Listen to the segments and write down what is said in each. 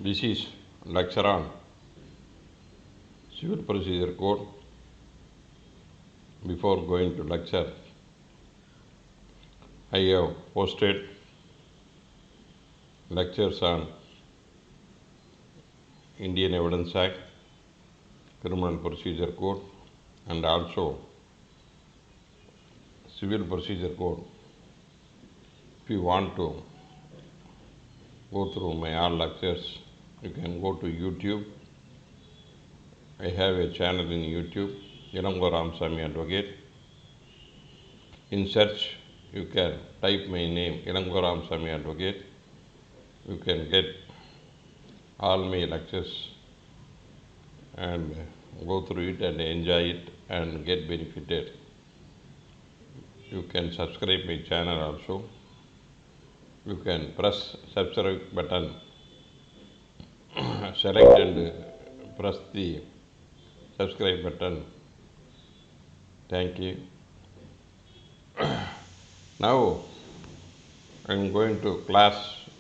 This is lecture on Civil Procedure Code. Before going to lecture, I have posted lectures on Indian Evidence Act, Criminal Procedure Code, and also Civil Procedure Code. If you want to go through my all lectures, you can go to YouTube. I have a channel in YouTube, Ilango Ramasamy Advocate. In search, you can type my name, Ilango Ramasamy Advocate. You can get all my lectures and go through it and enjoy it and get benefited. You can subscribe my channel also. You can press subscribe button, select and press the subscribe button. Thank you. Now I am going to class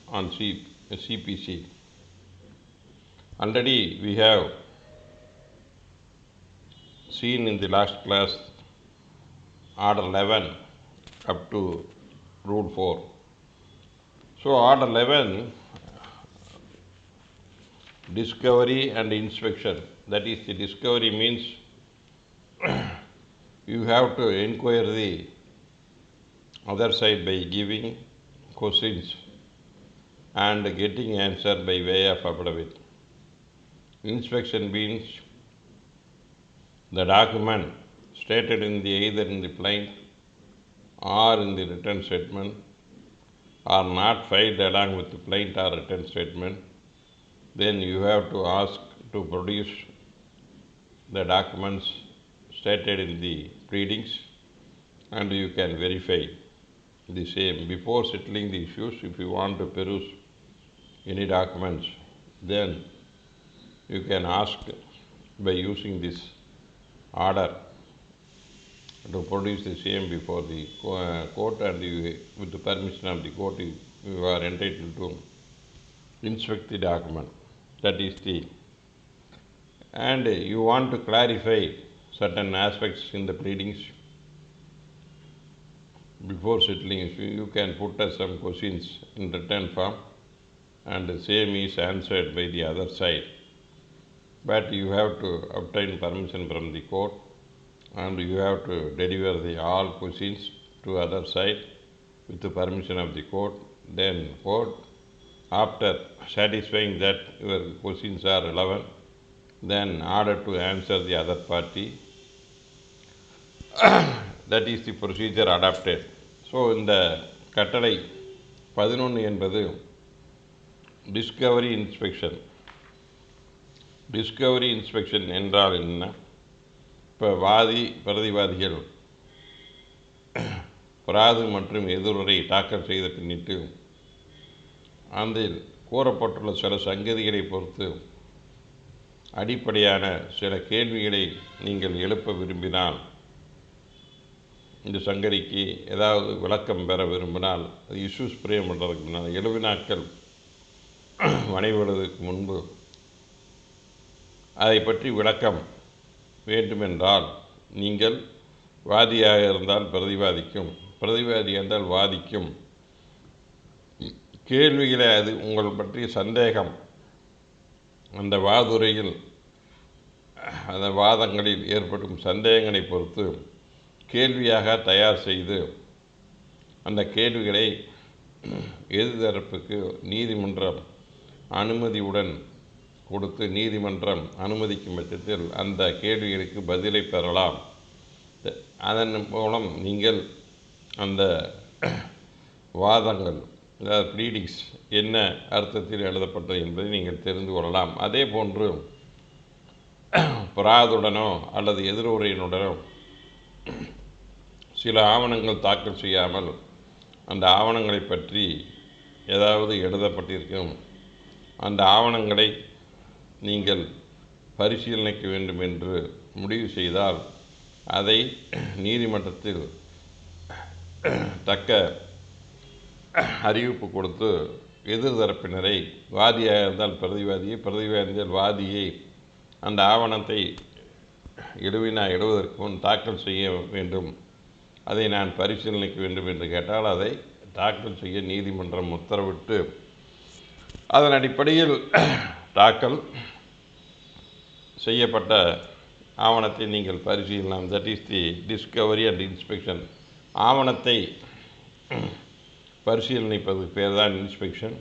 on CPC. Already we have seen in the last class Order 11 up to Rule 4. So Order 11, discovery and inspection. That is, the discovery means you have to inquire the other side by giving questions and getting answer by way of affidavit. Inspection means the document stated either in the plaint or in the written statement are not filed along with the plaint or written statement, then you have to ask to produce the documents stated in the pleadings and you can verify the same. Before settling the issues, if you want to peruse any documents, then you can ask by using this order to produce the same before the court, and with the permission of the court, you are entitled to inspect the document. That is and you want to clarify certain aspects in the pleadings before settling issue, you can put some questions in written form and the same is answered by the other side. But you have to obtain permission from the court and you have to deliver the all questions to other side with the permission of the court. Then court, after satisfying that your questions are relevant, then order to answer the other party. That is the procedure adopted. So இந்த கட்டளை 11 என்பது Discovery inspection. Discovery inspection என்றால் என்ன? இப்போ பிரதிவாதிகள் பிராது மற்றும் எதிர்வரை தாக்கல் செய்த பின்னிட்டு அதில் கூறப்பட்டுள்ள சில சங்கதிகளை பொறுத்து அடிப்படையான சில கேள்விகளை நீங்கள் எழுப்ப விரும்பினால், இந்த சங்கதிக்கு ஏதாவது விளக்கம் பெற விரும்பினால், இஷ்யூஸ் பிரேம் பண்ணுறதுக்கு முன்னால் 70 நாட்கள் வனைவதற்கு முன்பு அதை பற்றி விளக்கம் வேண்டுமென்றால் நீங்கள் வாதியாக இருந்தால் பிரதிவாதிக்கும், பிரதிவாதியாக இருந்தால் வாதிக்கும் கேள்விகளை, அது உங்கள் பற்றிய சந்தேகம் அந்த வாதுரையில் அந்த வாதங்களில் ஏற்படும் சந்தேகங்களை பொறுத்து கேள்வியாக தயார் செய்து அந்த கேள்விகளை எதிர்தரப்புக்கு நீதிமன்றம் அனுமதியுடன் கொடுத்து நீதிமன்றம் அனுமதிக்கும் பட்சத்தில் அந்த கேள்விகளுக்கு பதிலை பெறலாம். அதன் மூலம் நீங்கள் அந்த வாதங்கள், அதாவது ப்ளீடிங்ஸ் என்ன அர்த்தத்தில் எழுதப்பட்டது என்பதை நீங்கள் தெரிந்து கொள்ளலாம். அதே போன்று பிராதுடனோ அல்லது எதிர்வுரையினுடனோ சில ஆவணங்கள் தாக்கல் செய்யாமல் அந்த ஆவணங்களை பற்றி ஏதாவது எழுதப்பட்டிருக்கும், அந்த ஆவணங்களை நீங்கள் பரிசீலனைக்க வேண்டும் என்று முடிவு செய்தால் அதை நீதிமன்றத்தில் தக்க அறிவிப்பு கொடுத்து எதிர்தரப்பினரை, வாதியாக இருந்தால் பிரதிவாதியை, பிரதிவாதி இருந்தால் வாதியை அந்த ஆவணத்தை இடுவதற்கு முன் தாக்கல் செய்ய வேண்டும். அதை நான் பரிசீலனைக்க வேண்டும் என்று கேட்டால் அதை தாக்கல் செய்ய நீதிமன்றம் உத்தரவிட்டு அதன் அடிப்படையில் தாக்கல் செய்யப்பட்ட ஆவணத்தை நீங்கள் பரிசீலிக்கலாம். That is the discovery and inspection. ஆவணத்தை பரிசீலனைப்பதுக்கு பேர் தான் இன்ஸ்பெக்ஷன்.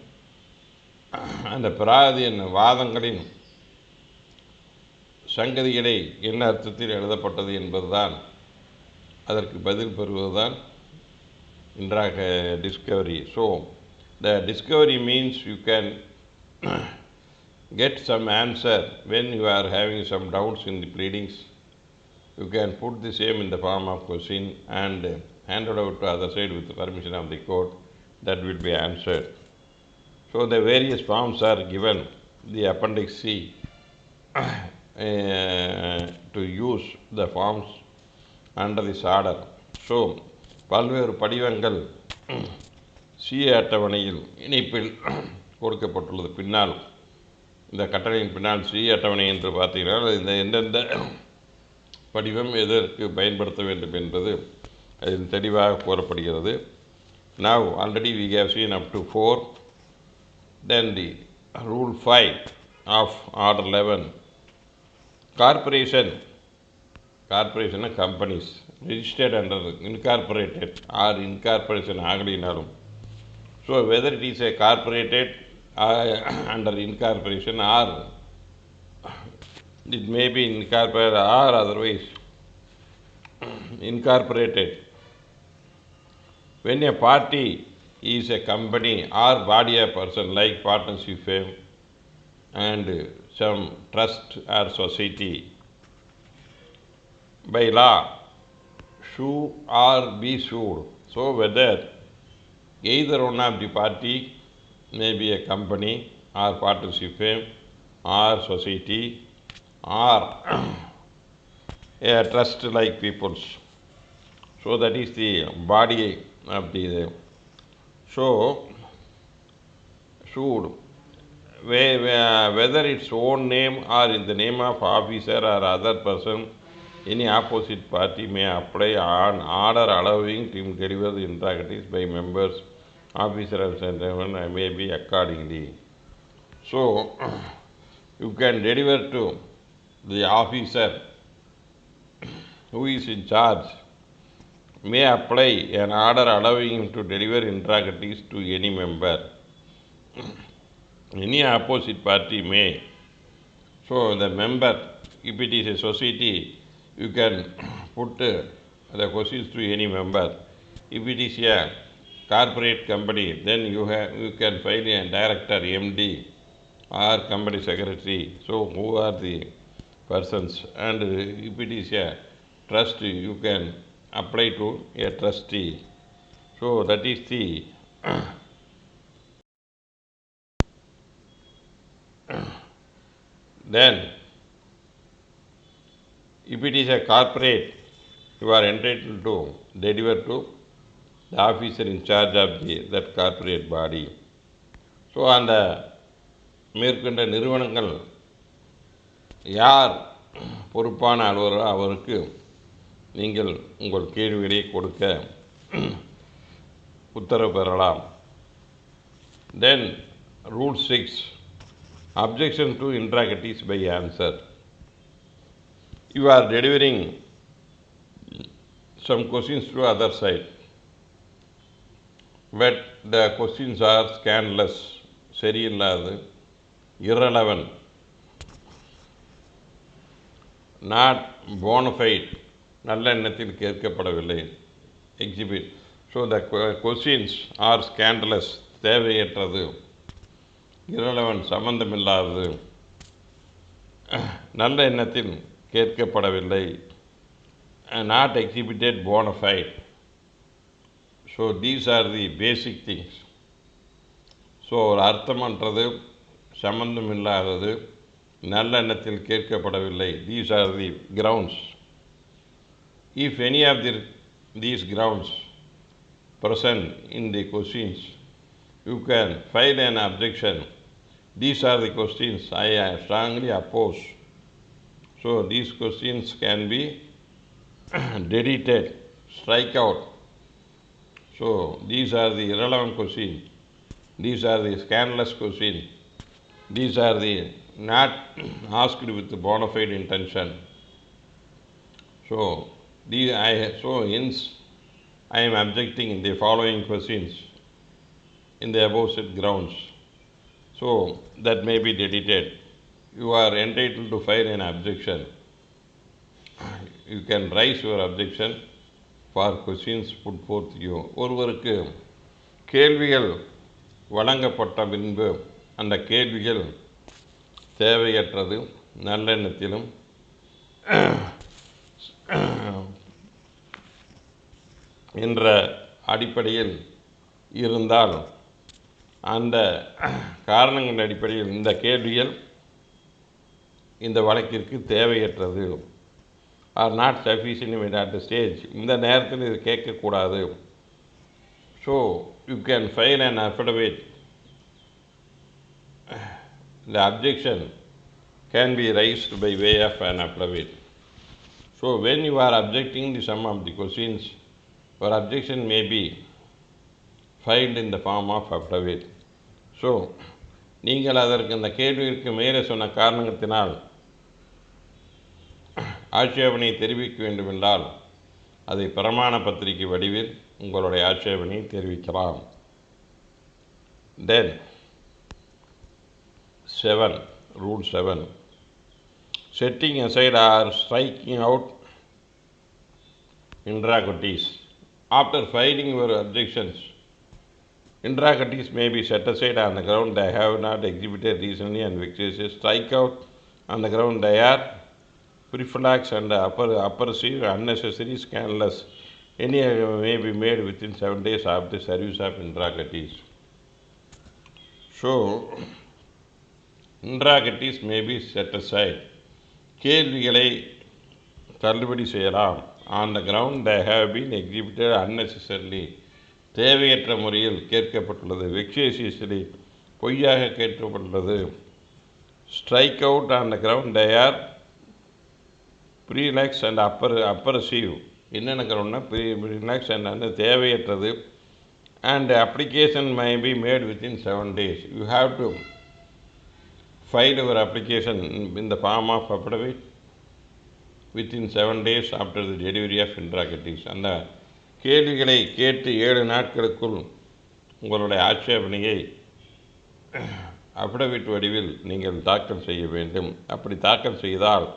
அந்த பிராதியின் வாதங்களின் சங்கதிகளை என்ன அர்த்தத்தில் எழுதப்பட்டது என்பதுதான் அதற்கு பதில் பெறுவதுதான் இன்றாக discovery. So the discovery means you can get some answer when you are having some doubts in the pleadings. You can put the same in the form of question and hand it over to other side with the permission of the court. That will be answered. So the various forms are given, the appendix C, to use the forms under this order. So பல்வேறு படிவங்கள் C அட்டவணையில் இணைப்பில் கொடுக்கப்பட்டுள்ளது. பின்னால் இந்த கட்டளையின் பின்னால் C அட்டவணை என்று பார்த்தீங்கன்னா இந்த எந்தெந்த படிவம் எதற்கு பயன்படுத்த வேண்டும் என்பது அதில் தெளிவாக கூறப்படுகிறது. Now already we have seen up to 4. Then the rule 5 of order 11. Corporation companies registered under incorporated or incorporation ஆகலினாலும், so whether it is a corporated under incorporation or it may be incorporated or otherwise incorporated, when a party is a company or body of person like partnership firm and some trust or society, by law sue or be sued. So whether either one of the party may be a company or partnership firm or society or a trust like people's. So that is the body of the so sued, whether its own name or in the name of officer or other person, any opposite party may apply an order allowing to deliver the interrogatories by members, officers and may be accordingly. So you can deliver to the officer who is in charge, may apply an order allowing him to deliver interrogatories to any member. Any opposite party may. So the member, if it is a society, you can put the questions to any member. If it is a corporate company, then you can file a director, MD or company secretary. So who are the persons? And if it is a trust, you can apply to a trustee. So that is the then if it is a corporate, you are entitled to deliver to the officer in charge of that corporate body. So அந்த மேற்கொண்ட நிறுவனங்கள் யார் பொறுப்பான அலுவலரோ அவருக்கு நீங்கள் உங்கள் கேள்விகளை கொடுக்க உத்தரவு பெறலாம். Then rule 6, objection to interrogatories by answer. You are delivering some questions to other side, but the questions are scandalous, சரியில்லாது, irrelevant, not bona fide, நல்ல எண்ணத்தில் கேட்கப்படவில்லை, exhibit. So the questions are scandalous, தேவையற்றது, irrelevant, சம்பந்தமில்லாதது, நல்ல எண்ணத்தில் கேட்கப்படவில்லை, not exhibited bona fide. So these are the basic things. So அர்த்தமற்றது, சம்பந்தமில்லாதது, நல்ல எண்ணத்தில் கேட்கப்படவில்லை, these are the grounds. If any of these grounds present in the questions you can file an objection. These are the questions I strongly oppose. So these questions can be deleted, strike out. So these are the irrelevant questions. These are the scandalous questions. These are the not asked with bona fide intention. So hence I am objecting in the following questions in the above said grounds. So that may be deleted. You are entitled to file an objection. You can raise your objection for questions put forth you. ஒருவருக்கு கேள்விகள் வழங்கப்பட்ட பின்பு அந்த கேள்விகள் தேவையற்றது, நல்லெண்ணத்திலும் என்ற அடிப்படையில் இருந்தால் அந்த காரணங்களின் அடிப்படையில் இந்த கேள்விகள் இந்த வழக்கிற்கு தேவையற்றது, are not sufficient at the stage, இந்த நேரத்தில் இது கேட்கக்கூடாது. So you can file an affidavit. The objection can be raised by way of an affidavit. So when you are objecting the sum of the questions, your objection may be filed in the form of affidavit. So நீங்கள் அதற்கு அந்த கேள்விக்கு மேலே சொன்ன காரணத்தினால் ஆட்சேபனை தெரிவிக்க வேண்டுமென்றால் அதை பிரமாண பத்திரிகை வடிவில் உங்களுடைய ஆட்சேபனையை தெரிவிக்கலாம். Then 7, Rule 7, setting aside or striking out interrogatories. After filing your objections, interrogatories may be set aside on the ground they have not exhibited reasonably and vexatious. Strike out on the ground they are frivolous and oppressive, unnecessary, scandalous. Any may be made within 7 days after service of interrogatories. So interrogatories may be set aside. கேள்விகளை தள்ளுபடி செய்யலாம். On the ground they have been exhibited unnecessarily, தேவையற்ற முறையில் கேட்கப்பட்டுள்ளது, vexatiously, பொய்யாக கேட்கப்பட்டுள்ளது. Strike out on the ground they are prelax and oppressive. என்னென்ன கிரவுண்ட்னா prelax and தேவையற்றது. And application may be made within 7 days. You have to file your application in the form of affidavit within 7 days after the delivery of interrogatories. அந்த கேள்விகளை கேட்டு 7 நாட்களுக்குள் உங்களுடைய ஆட்சேபனையை affidavit வடிவில் நீங்கள் தாக்கல் செய்ய வேண்டும். அப்படி தாக்கல் செய்தால்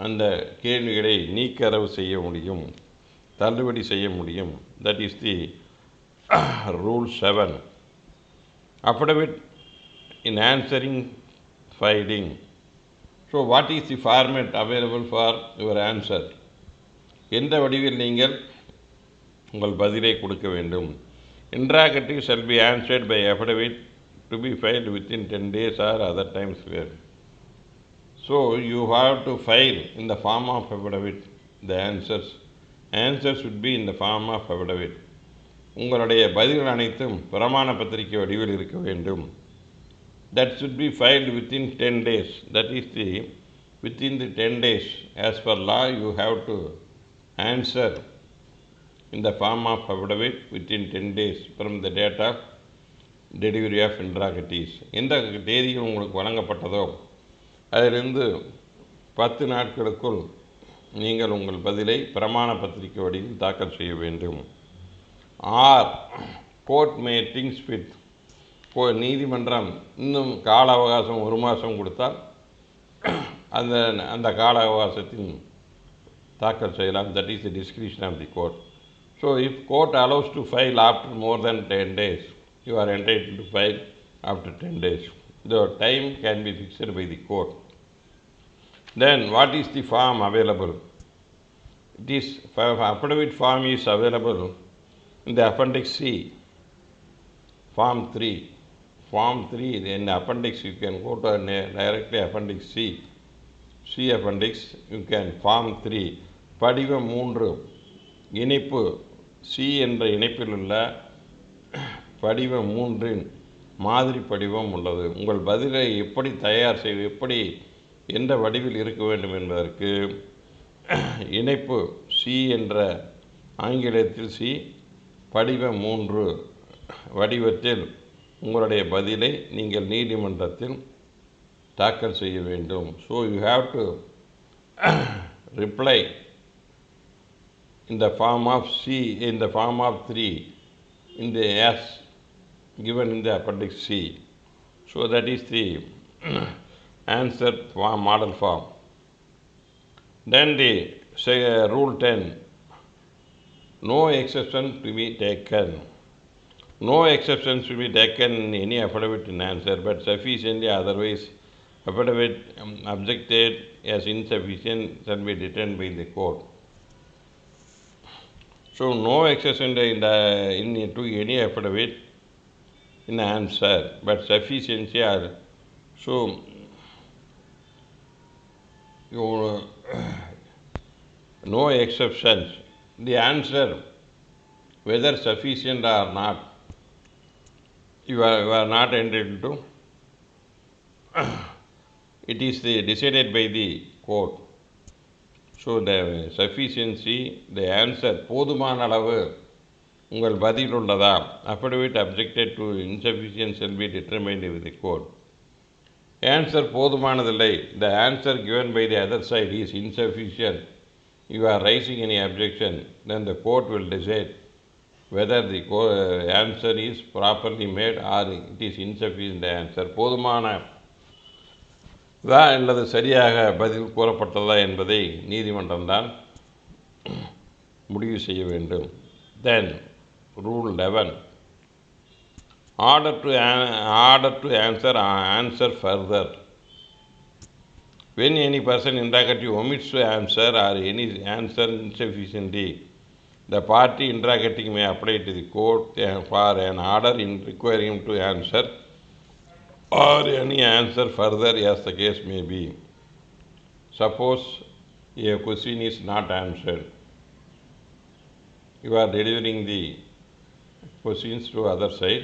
அந்த கேள்விகளை நீக்கரவு செய்ய முடியும், தள்ளுபடி செய்ய முடியும். That is the Rule 7. Affidavit in answering filing. So what is the format available for your answer? எந்த வடிவில் நீங்கள் உங்கள் பதிலை கொடுக்க வேண்டும்? Interrogatory shall be answered by affidavit to be filed within 10 days or other times where. So you have to file in the form of affidavit the answers. Answers should be in the form of affidavit. உங்களுடைய பதில்கள் அனைத்தும் பிரமாண பத்திரிகை வடிவில் இருக்க வேண்டும். That should be filed within 10 days. That is within the 10 days. As per law, you have to answer in the form of affidavit within 10 days from the date of delivery of interrogatories. எந்த தேதியில் உங்களுக்கு வழங்கப்பட்டதோ அதிலிருந்து 10 நாட்களுக்குள் நீங்கள் உங்கள் பதிலை பிரமாண பத்திரிகை வடிவில் தாக்கல் செய்ய வேண்டும். ஆர் கோர்ட் மே திங்ஸ் ஃபிட். நீதிமன்றம் இன்னும் கால அவகாசம் 1 மாதம் கொடுத்தால் அந்த கால அவகாசத்தில் தாக்கல் செய்யலாம். That is the description of the court. So if court allows to file after more than 10 days, you are entitled to file after 10 days. The time can be fixed by the court. Then what is the form available? It is affidavit form is available in the appendix C, form 3. Form 3 in the appendix, you can go to directly appendix C appendix, you can form 3 படிவம் 3 இணைப்பு C என்ற இணைப்பில் உள்ள படிவம் 3இன் மாதிரி படிவம் உள்ளது. உங்கள் பதிலை எப்படி தயார் செய்வது, எப்படி எந்த வடிவில் இருக்க வேண்டும் என்பதற்கு இணைப்பு சி என்ற ஆங்கிலத்தில் சி படிவம் 3 வடிவத்தில் உங்களுடைய பதிலை நீங்கள் நீதிமன்றத்தில் தாக்கல் செய்ய வேண்டும். So you have to reply in the form of C, in the form of 3, in the S given in the appendix C. So that is the answer form, model form. Then the rule 10, no exception to be taken. No exceptions to be taken in any affidavit in answer, but sufficiently otherwise affidavit objected as insufficient shall be determined by the court. So no exception to any affidavit in answer, but sufficiency are so no exceptions. The answer, whether sufficient or not, you are not entitled to. It is decided by the court. So the sufficiency, the answer, போதுமான அளவு உங்கள் பதில் உள்ளதா, affidavit objected to insufficient shall be determined with the court. Answer போதுமானதில்லை, the answer given by the other side is insufficient, you are raising any objection, then the court will decide whether the answer is properly made or it is insufficient answer. போதுமான அல்லது சரியாக பதில் கூறப்பட்டதா என்பதை நீதிமன்றம்தான் முடிவு செய்ய வேண்டும். Then rule 11, order to answer further. When any person interrogative omits to answer or any answer insufficiently, the party interrogating may apply to the court for an order in requiring him to answer or any answer further as the case may be. Suppose a question is not answered. You are delivering the questions to other side.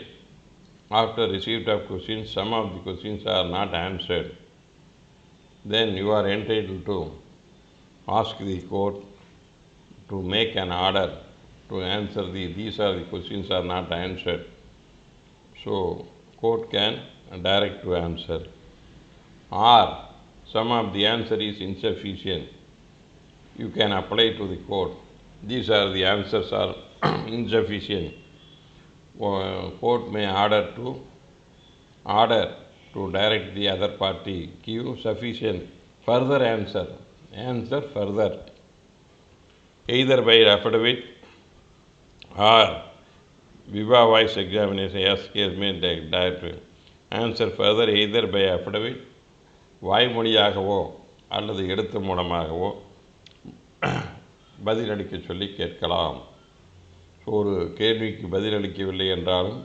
After receipt of questions, some of the questions are not answered. Then you are entitled to ask the court to make an order to answer these are the questions are not answered. So court can direct to answer. Or some of the answer is insufficient. You can apply to the court. These are the answers are insufficient. Court may order to direct the other party give sufficient further answer further, either by affidavit or viva voce examination as case may direct. Answer further either by affidavit, வாய்மொழியாகவோ அல்லது எழுத்து மூலமாகவோ பதிலளிக்க சொல்லி கேட்கலாம். ஒரு கேள்விக்கு பதிலளிக்கவில்லை என்றாலும்,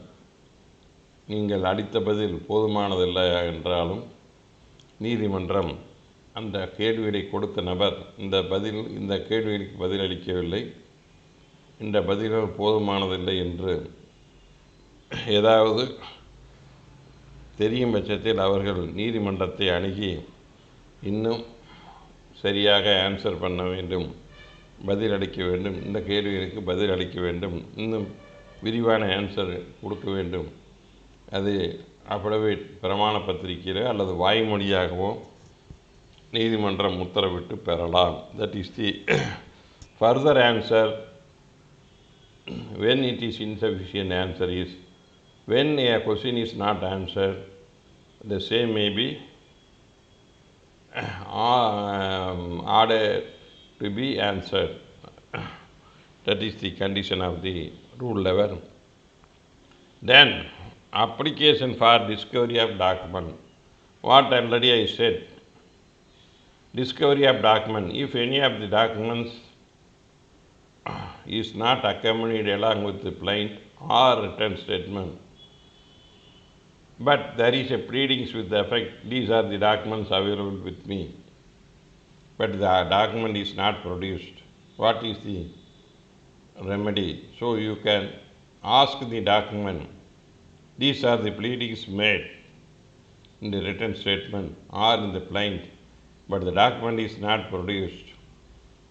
நீங்கள் அளித்த பதில் போதுமானதில்லை என்றாலும், நீதிமன்றம் அந்த கேள்வியை கொடுத்த நபர் இந்த கேள்விக்கு பதிலளிக்கவில்லை, இந்த பதில்கள் போதுமானதில்லை என்று ஏதாவது தெரியும் பட்சத்தில் அவர்கள் நீதிமன்றத்தை அணுகி இன்னும் சரியாக ஆன்சர் பண்ண வேண்டும், பதிலளிக்க வேண்டும், இந்த கேள்விகளுக்கு பதிலளிக்க வேண்டும், இன்னும் விரிவான ஆன்சர் கொடுக்க வேண்டும். அது அஃபிடவிட் பிரமாண பத்திரிகையில் அல்லது வாய்மொழியாகவோ நீதிமன்றம் உத்தரவிட்டு பெறலாம். That is the further answer. when it is insufficient answer is when a question is not answered, the same may be ordered to be answered. That is the condition of the rule 11. Then application for discovery of document. What already I said, discovery of document. If any of the documents is not accompanied along with the plaint or written statement, but there is a pleadings with the effect, these are the documents available with me, but the document is not produced, what is the remedy? So you can ask the document These are the pleadings made in the written statement or in the plaint, but the document is not produced.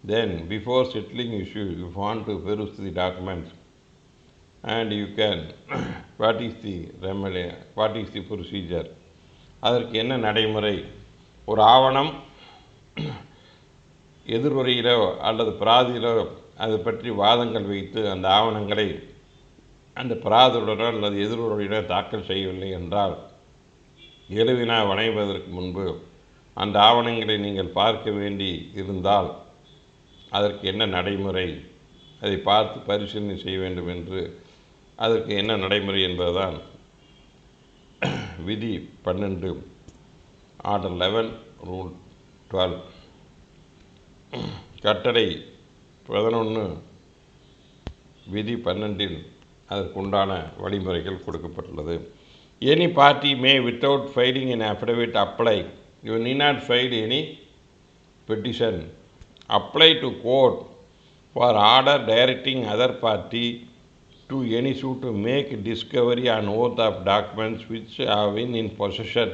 Then, before settling issue, you want to peruse the document and you can what is the remedy, what is the procedure, அதற்கு என்ன நடைமுறை. ஒரு ஆவணம் எதிர்வரையிலோ அல்லது பிராதியிலோ அது பற்றி வாதங்கள் வைத்து அந்த ஆவணங்களை அந்த பிராதியுடனோ அல்லது எதிர்வரையிலோ தாக்கல் செய்யவில்லை என்றால் எழுவினா வணைவதற்கு முன்பு அந்த ஆவணங்களை நீங்கள் பார்க்க வேண்டி இருந்தால் அதற்கு என்ன நடைமுறை, அதை பார்த்து பரிசீலனை செய்ய வேண்டும் என்று அதற்கு என்ன நடைமுறை என்பதுதான் விதி 12 ஆர்டர் 11 ரூல் 12 கட்டளை 11 விதி 12 அதற்குண்டான வழிமுறைகள் கொடுக்கப்பட்டுள்ளது. Any party may without filing an affidavit apply. You need not file any petition. Apply to court for order directing other party to any suit to make discovery on oath of documents which have been in possession.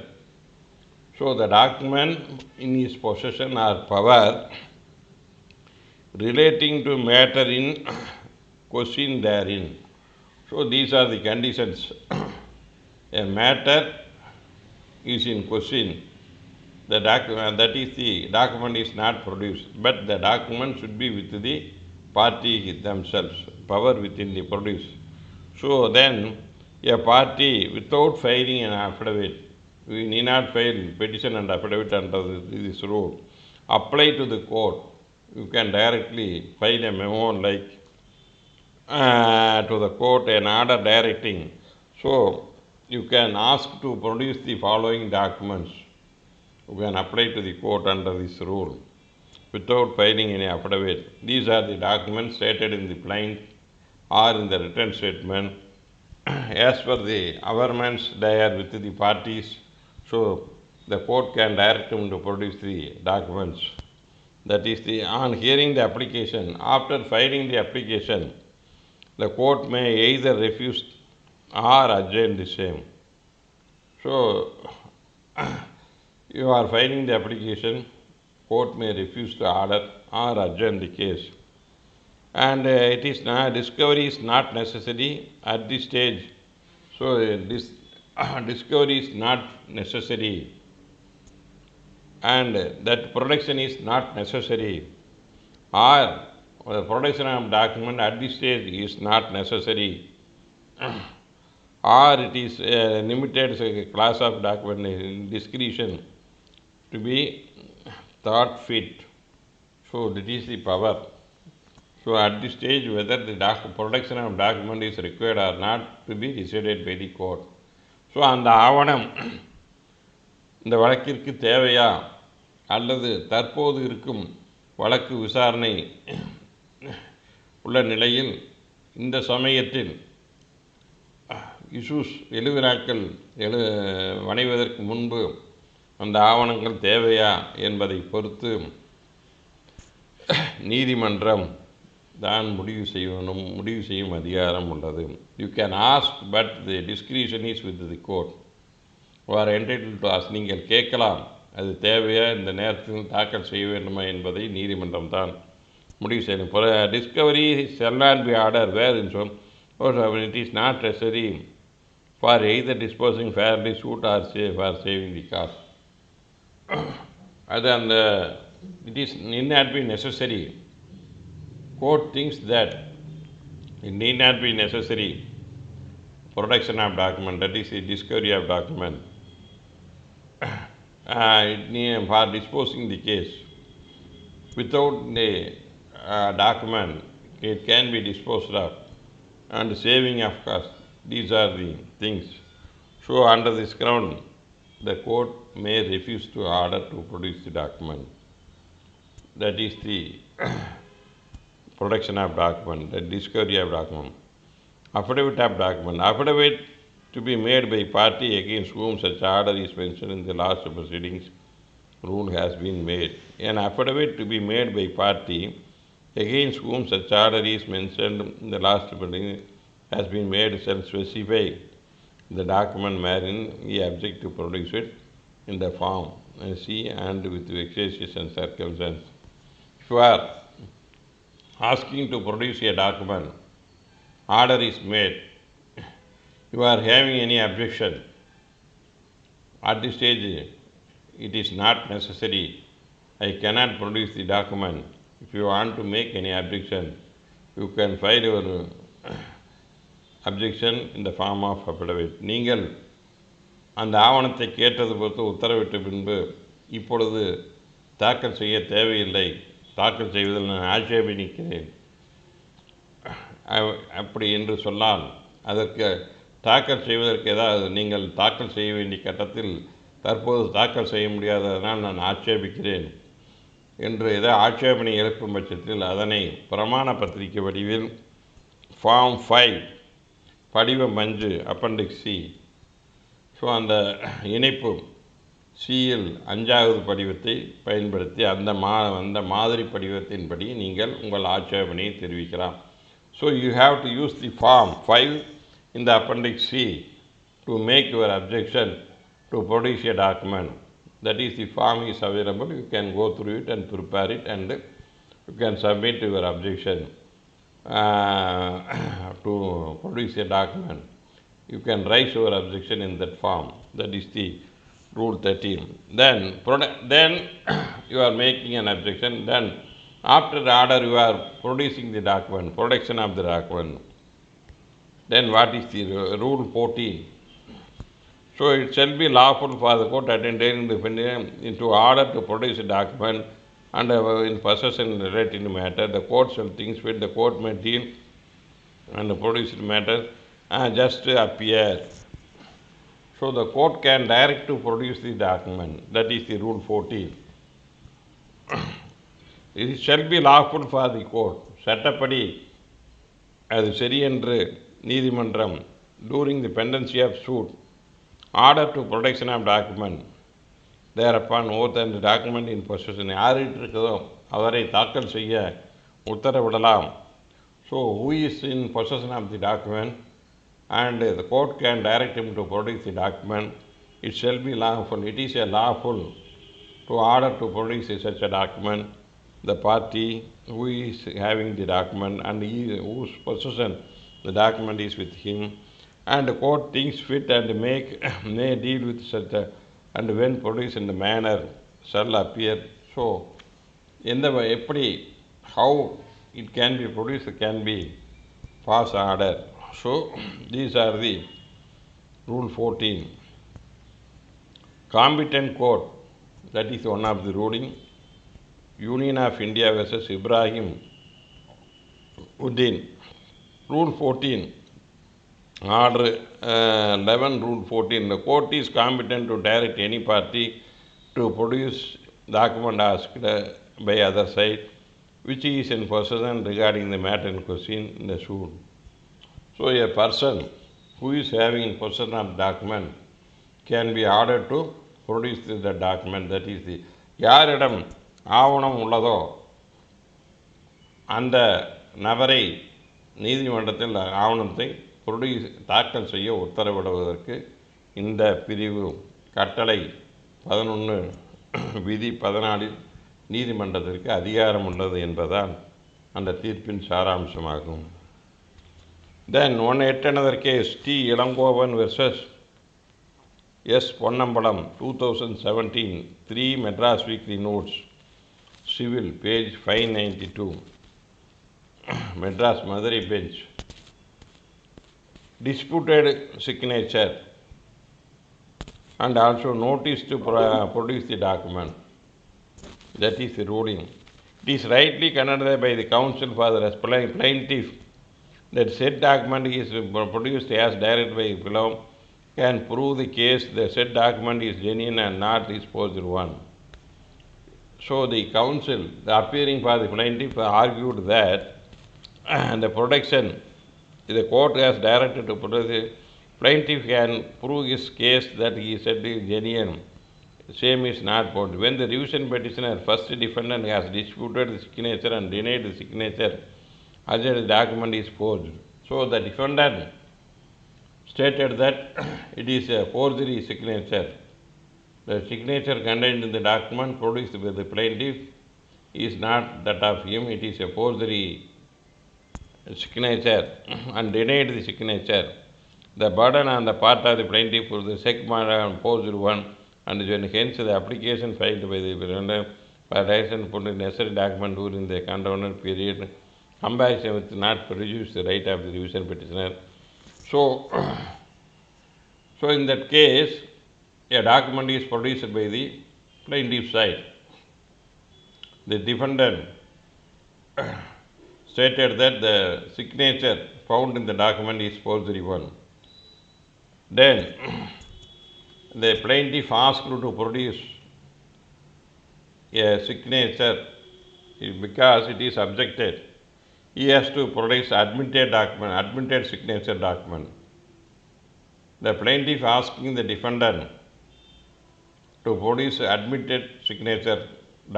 So the document in his possession or power relating to matter in question therein. So these are the conditions. A matter is in question. That is the document is not produced, but the document should be with the party themselves, power within the produce. So then a party without filing an affidavit, we need not file petition and affidavit under this rule, apply to the court. You can directly file a memo like to the court an order directing. So you can ask to produce the following documents. You can apply to the court under this rule without filing any affidavit. These are the documents stated in the plaint or in the written statement as per the averments there with the parties. So the court can direct him to produce the documents. That is the on hearing the application. After filing the application, the court may either refuse or adjourn the same. So you are filing the application, court may refuse to order or adjourn the case. And it is not, discovery is not necessary at this stage. So this discovery is not necessary, and that production is not necessary, or the production of document at this stage is not necessary, or it is limited class of document discretion to be thought fit. So that is the power. So at this stage whether the production of document is required or not to be decided by the court. So அந்த ஆவணம் இந்த வழக்கிற்கு தேவையா அல்லது தற்போது இருக்கும் வழக்கு விசாரணை உள்ள நிலையில் இந்த சமயத்தில் இஷ்யூஸ் எழுவினாக்கள் வணைவதற்கு முன்பு அந்த ஆவணங்கள் தேவையா என்பதை பொறுத்து நீதிமன்றம் தான் முடிவு செய்யும் அதிகாரம் உள்ளது. You can ask, but the discretion is with the court. Are entitled to ask, நீங்கள் கேட்கலாம், அது தேவையா, இந்த நேரத்தில் தாக்கல் செய்ய வேண்டுமா என்பதை நீதிமன்றம் தான் முடிவு செய்யணும். Discovery shall not be order where in சொல் it is not necessary for either disposing fairly suit or for saving the cost. அது அந்த it is need not be necessary. Court thinks that it need not be necessary production of document, that is the discovery of document, for disposing the case. Without the document it can be disposed of, and saving of cost. These are the things. So under this ground the court may refuse to order to produce the document. That is the production of document, the discovery of document. Affidavit of document. Affidavit to be made by party against whom such order is mentioned in the last proceedings rule has been made. An affidavit to be made by party against whom such order is mentioned in the last proceedings has been made shall specify the document wherein he objects to produce it in the form C and with vexatious and circumstance. If you are asking to produce a document, order is made, you are having any objection, at this stage it is not necessary, I cannot produce the document. If you want to make any objection, you can file your objection in the form of affidavit. நீங்கள் அந்த ஆவணத்தை கேட்டது பொறுத்து உத்தரவிட்ட பின்பு இப்பொழுது தாக்கல் செய்ய தேவையில்லை, தாக்கல் செய்வதில் நான் ஆட்சேபிக்கிறேன் அப்படி என்று சொன்னால் அதற்கு தாக்கல் செய்வதற்கு ஏதாவது நீங்கள் தாக்கல் செய்ய வேண்டிய கட்டத்தில் தற்போது தாக்கல் செய்ய முடியாததனால் நான் ஆட்சேபிக்கிறேன் என்று ஏதாவது ஆட்சேபனை எழுப்பும் பட்சத்தில் அதனை பிரமாண பத்திரிகை வடிவில் ஃபார்ம் 5 படிவம் 5 அப்பெண்டிக்ஸ் சி, ஸோ அந்த இணைப்பு சியில் 5வது படிவத்தை பயன்படுத்தி அந்த மாதிரி படிவத்தின்படி நீங்கள் உங்கள் ஆட்சேபனையை தெரிவிக்கலாம். So you have to use the form 5 in the appendix C to make your objection to produce a document. That is, the form is available, you can go through it and prepare it and you can submit your objection to produce a document. You can raise your objection in that form. That is the rule 13. Then you are making an objection. Then after the order you are producing the document, production of the document. Then what is the rule 14? So it shall be lawful for the court attending the defendant into order to produce a document and in possession relating to matter. The court shall think fit, the court may deal and produce the matter just appear. So the court can direct to produce the document. That is the rule 14. It shall be lawful for the court. சட்டப்படி அது சரி என்று நீதிமன்றம் during the pendency of suit order to production of document thereupon oath and document in possession யார்கிட்ட இருக்குதோ அவரை தாக்கல் செய்ய உத்தரவிடலாம். So who is in possession of the document and the court can direct him to produce the document, it shall be lawful. It is a lawful to order to produce such a document the party who is having the document and whose possession the document is with him, and the court thinks fit and may deal with such a, and when produced in the manner shall appear. So எப்படி how it can be produced can be pass order. So these are the rule 14. Competent court, that is one of the ruling. Union of India versus Ibrahim Uddin. Rule 14. Order 11, Rule 14. The court is competent to direct any party to produce document asked by other side which is in possession regarding the matter in question in the suit. So a person who is having in possession of document can be ordered to produce the document. That is the யாரிடம் ஆவணம் உள்ளதோ அந்த நபரை நீதிமன்றத்தில் ஆவணத்தை தாக்கல் செய்ய உத்தரவிடுவதற்கு இந்த பிரிவு கட்டளை 11 விதி 14 நீதிமன்றத்திற்கு அதிகாரம் உள்ளது என்பதால் அந்த தீர்ப்பின் சாராம்சமாகும். Then one yet another case, T. Ilangovan versus S. Ponnambalam, 2017, 3 Madras Weekly Notes, Civil, page 592, Madras Madurai Bench. Disputed signature and also notice to produce the document. That is the ruling. It is rightly considered by the counsel for the plaintiff that said document is produced as directed by below can prove the case the said document is genuine and not the supposed one. So the counsel, the appearing for the plaintiff, argued that the production the court has directed to produce the plaintiff can prove his case that he said is genuine. Same is not put. When the revision petitioner, first defendant, has disputed the signature and denied the signature, as the document is forged. So the defendant stated that it is a forgery signature. The signature contained in the document produced by the plaintiff is not that of him, it is a forgery signature and denied the signature. The burden on the part of the plaintiff for the check and forged one, and hence the application filed by the defendant for license put in necessary document during the condemned period comparison with not produce the right of the revision petitioner. So, so in that case, a document is produced by the plaintiff side. The defendant stated that the signature found in the document is forgery one. Then the plaintiff asked to produce a signature because it is objected. He has to produce admitted signature document. The plaintiff asking the defendant to produce admitted signature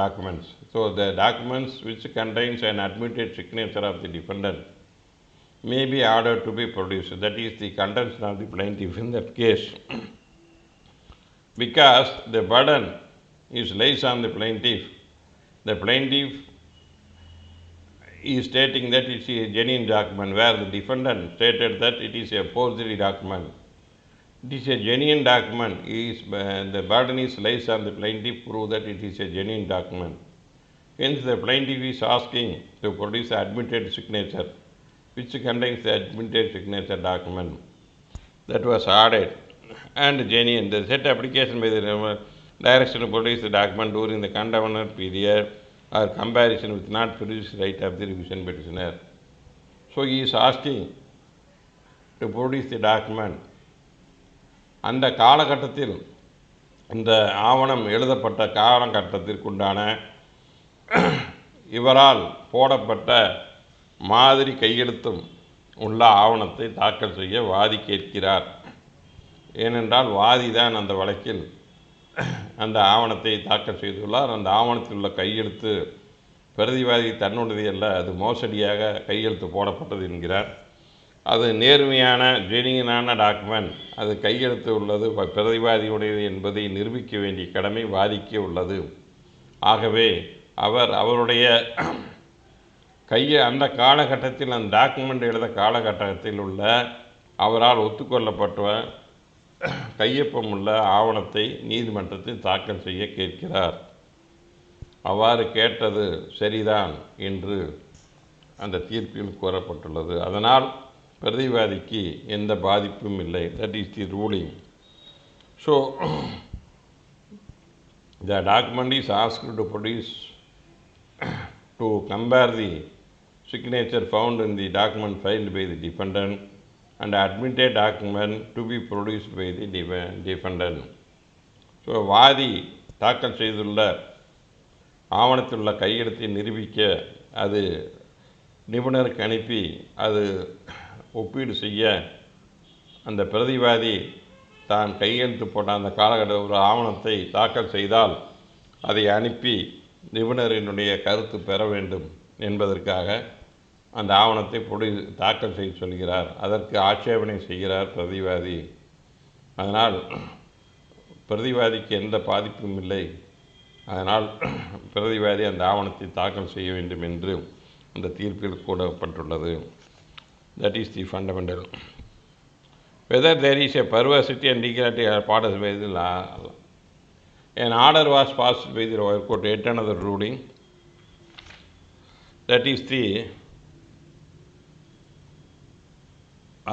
documents. So the documents which contains an admitted signature of the defendant may be ordered to be produced. That is the contention of the plaintiff in that case. Because the burden is lays on the plaintiff is stating that it is a genuine document, where the defendant stated that it is a forgery document. It is a genuine document. The burden is lays on the plaintiff to prove that it is a genuine document. Hence, the plaintiff is asking to produce admitted signature, which contains the admitted signature document that was ordered and genuine. The said application by the direction to produce the document during the condemned period or comparison with not produced right of the revision petitioner. So he is asking to produce the document. அந்த காலகட்டத்தில் இந்த ஆவணம் எழுதப்பட்ட காலகட்டத்திற்குண்டான இவரால் போடப்பட்ட மாதிரி கையெழுத்தும் உள்ள ஆவணத்தை தாக்கல் செய்ய வாதி கேட்கிறார். ஏனென்றால் வாதி தான் அந்த வழக்கில் அந்த ஆவணத்தை தாக்கல் செய்துள்ளார். அந்த ஆவணத்தில் உள்ள கையெழுத்து பிரதிவாதி தன்னுடையது அல்ல, அது மோசடியாக கையெழுத்து போடப்பட்டது என்கிறார். அது நேர்மையான ஜெனியனான டாக்குமெண்ட், அது கையெழுத்து உள்ளது பிரதிவாதியுடையது என்பதை நிரூபிக்க வேண்டிய கடமை வாதிக்க உள்ளது. ஆகவே அவருடைய அந்த காலகட்டத்தில் அந்த டாக்குமெண்ட் எழுத காலகட்டத்தில் உள்ள அவரால் ஒத்துக்கொள்ளப்பட்ட கையொப்பம் உள்ள ஆவணத்தை நீதிமன்றத்தில் தாக்கல் செய்ய கேட்கிறார். அவ்வாறு கேட்டது சரிதான் என்று அந்த தீர்ப்பில் கூறப்பட்டுள்ளது. அதனால் பிரதிவாதிக்கு எந்த பாதிப்பும் இல்லை. That is the ruling. So the document is asked to produce to compare the signature found in the document filed by the defendant and admitted document to be produced by the defendant. So வாதி தாக்கல் செய்துள்ள ஆவணத்தில் உள்ள கையெழுத்தை நிரூபிக்க அது நிபுணருக்கு அனுப்பி அது ஒப்பீடு செய்ய அந்த பிரதிவாதி தான் கையெழுத்து போட்ட அந்த காலகட்ட ஒரு ஆவணத்தை தாக்கல் செய்தால் அதை அனுப்பி நிபுணரினுடைய கருத்து பெற வேண்டும் என்பதற்காக அந்த ஆவணத்தை தாக்கல் செய்ய சொல்கிறார். அதற்கு ஆட்சேபனை செய்கிறார் பிரதிவாதி. அதனால் பிரதிவாதிக்கு எந்த பாதிப்பும் இல்லை. அதனால் பிரதிவாதி அந்த ஆவணத்தை தாக்கல் செய்ய வேண்டும் என்று அந்த தீர்ப்பில் கூறப்பட்டுள்ளது. That is the fundamental. Whether there is a perversity and legality are part of the law. An order was passed by the lower court, yet another ruling. That is the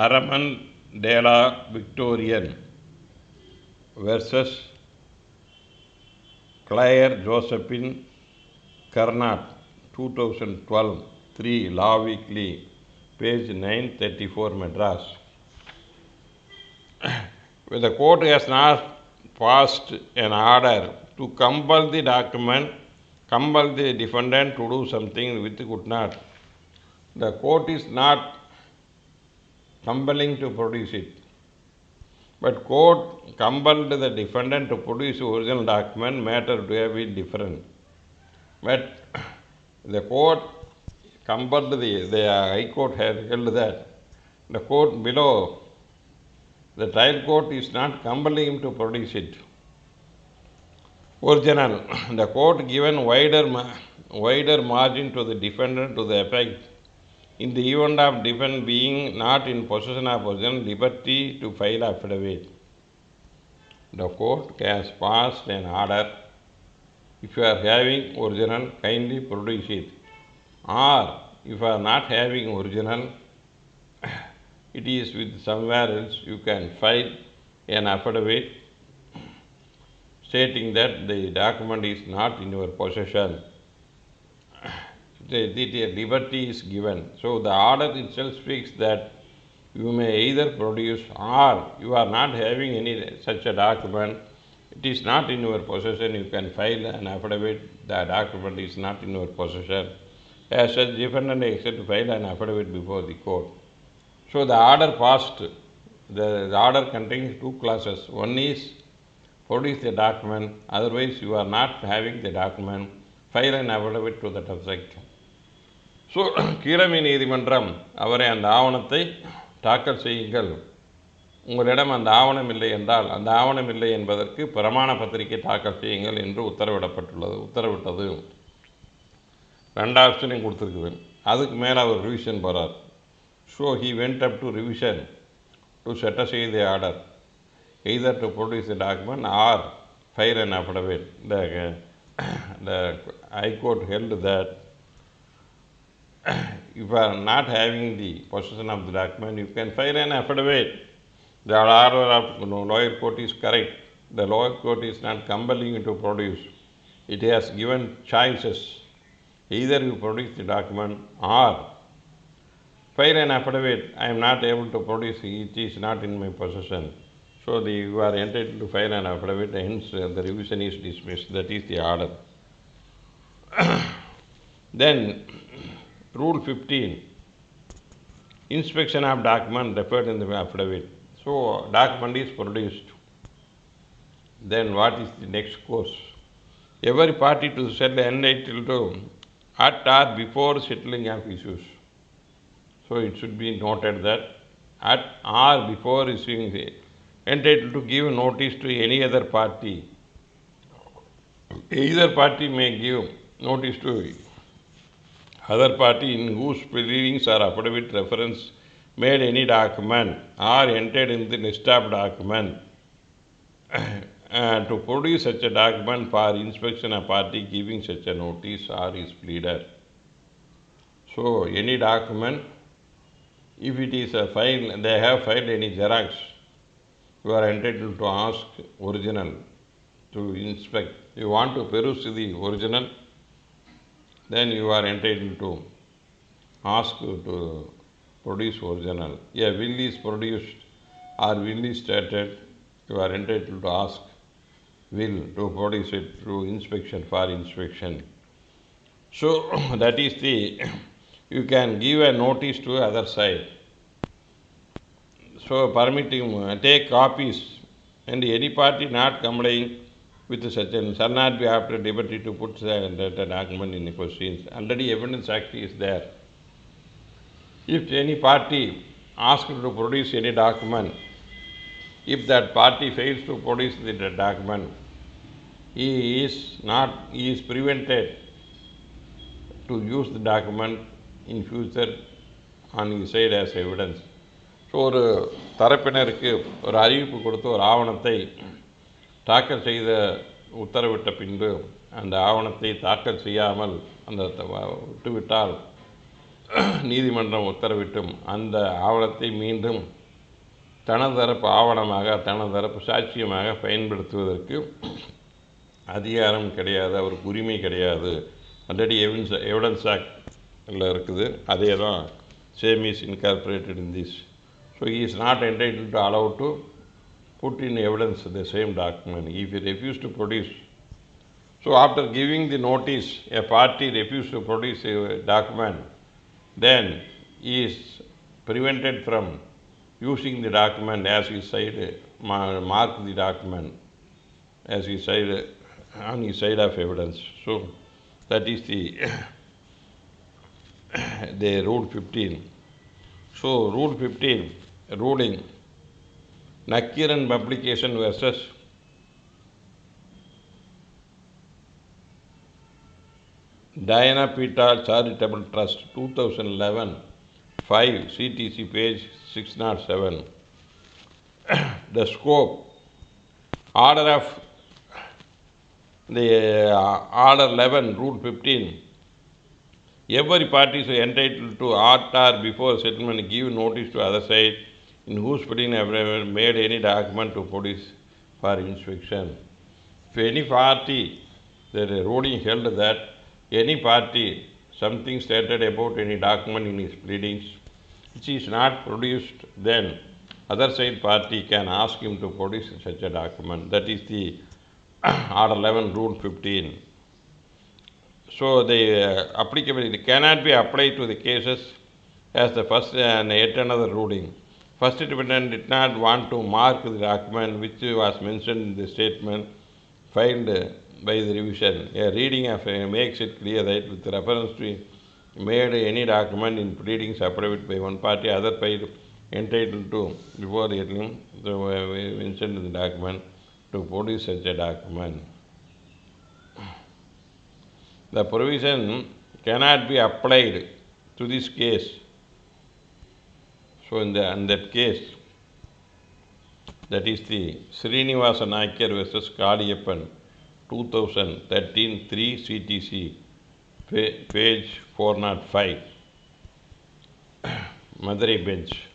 Araman de la Victorian versus Claire Josephine Carnot, 2012, 3 Law Weekly, page 934, Madras. When the court has not passed an order to compel the defendant to do something which could not, the court is not compelling to produce it, but court compelled the defendant to produce original document, matter to have been different. But the court compelled the High Court had held that the court below The trial court is not compelling him to produce it. Original. The court given wider margin to the defendant to the effect in the event of defendant being not in possession of original liberty to file affidavit. The court has passed an order. If you are having original, kindly produce it. Or if you are not having original, it is with somewhere else, you can file an affidavit stating that the document is not in your possession. The liberty is given. So the order itself speaks that you may either produce or you are not having any such a document. It is not in your possession. You can file an affidavit. The document is not in your possession. As such, defendant expected to file an affidavit before the court. So the order passed. The order contains two clauses. One is produce the document. Otherwise, you are not having the document. File an affidavit to that effect. So கீழமை நீதிமன்றம் அவரை அந்த ஆவணத்தை தாக்கல் செய்யுங்கள், உங்களிடம் அந்த ஆவணம் இல்லை என்றால் அந்த ஆவணம் இல்லை என்பதற்கு பிரமாண பத்திரிகை தாக்கல் செய்யுங்கள் என்று உத்தரவிட்டது. ரெண்டு ஆப்ஷனையும் கொடுத்துருக்குது. அதுக்கு மேலே அவர் ரிவிஷன் போகிறார். So he went up to revision to set aside the order either to produce the document or file an affidavit. The High Court held that if you are not having the possession of the document, you can file an affidavit. The order of the lower court is correct. The lower court is not compelling you to produce. It has given choices. Either you produce the document or file an affidavit. I am not able to produce, it is not in my possession. So you are entitled to file an affidavit, hence the revision is dismissed. That is the order. Then Rule 15, inspection of document referred in the affidavit. So document is produced. Then what is the next course? Every party to settle entitled to at or before settling of issues. So it should be noted that at or before issuing the entitled to give notice to any other party. Either party may give notice to other party in whose pleadings or affidavit reference made any document or entered in the list of document to produce such a document for inspection a party giving such a notice or is pleader. So any document, if it is a file, they have filed any xerox, you are entitled to ask original to inspect. You want to peruse the original, then you are entitled to ask to produce original. A will is produced or will is stated, you are entitled to ask will to produce it through inspection for inspection. So that is the, you can give a notice to other side. So permitting take copies, and any party not complying with such a shall not be after liberty to put the document in the questions. Already Evidence Act is there. If any party asks to produce any document, if that party fails to produce the document, he is prevented to use the document in future on his side as evidence. So ஒரு தரப்பினருக்கு ஒரு அறிவிப்பு கொடுத்து ஒரு ஆவணத்தை தாக்கல் செய்த உத்தரவிட்ட பின்பு அந்த ஆவணத்தை தாக்கல் செய்யாமல் அந்த விட்டுவிட்டால் நீதிமன்றம் உத்தரவிட்டும் அந்த ஆவணத்தை மீண்டும் தனது தரப்பு ஆவணமாக தனது தரப்பு சாட்சியமாக பயன்படுத்துவதற்கு அதிகாரம் கிடையாது, அவருக்கு உரிமை கிடையாது. ஆல்ரெடி எவிடன்ஸ் ஆக்டில் இருக்குது. அதே தான் same is incorporated in this. So he is not entitled to allow to put in evidence the same document if he refused to produce. So after giving the notice, a party refused to produce a document, then he is prevented from using the document as his side, mark the document as his side, on his side of evidence. So that is the Rule 15. So Rule 15, ruling. Nakiran Publication versus Diana Pita Charitable Trust, 2011, 5 CTC page 607. The scope, order of the order 11, rule 15. Every party is entitled to or before settlement give notice to other side in whose proceeding have made any document to produce for inspection. If any party, the ruling held that any party something stated about any document in his pleadings which is not produced, then other side party can ask him to produce such a document. That is the order 11, rule 15. So the applicability cannot be applied to the cases as the first and yet another ruling. First defendant did not want to mark the document which was mentioned in the statement filed by the revision. A reading of makes it clear that with reference to made any document in pleadings approved by one party, other party entitled to before hearing the mentioned in the document to produce such a document. The provision cannot be applied to this case. So in that case, that is the Srinivasa Naikar versus Kaliyappan, 2013, 3 CTC, page 405, Madurai bench.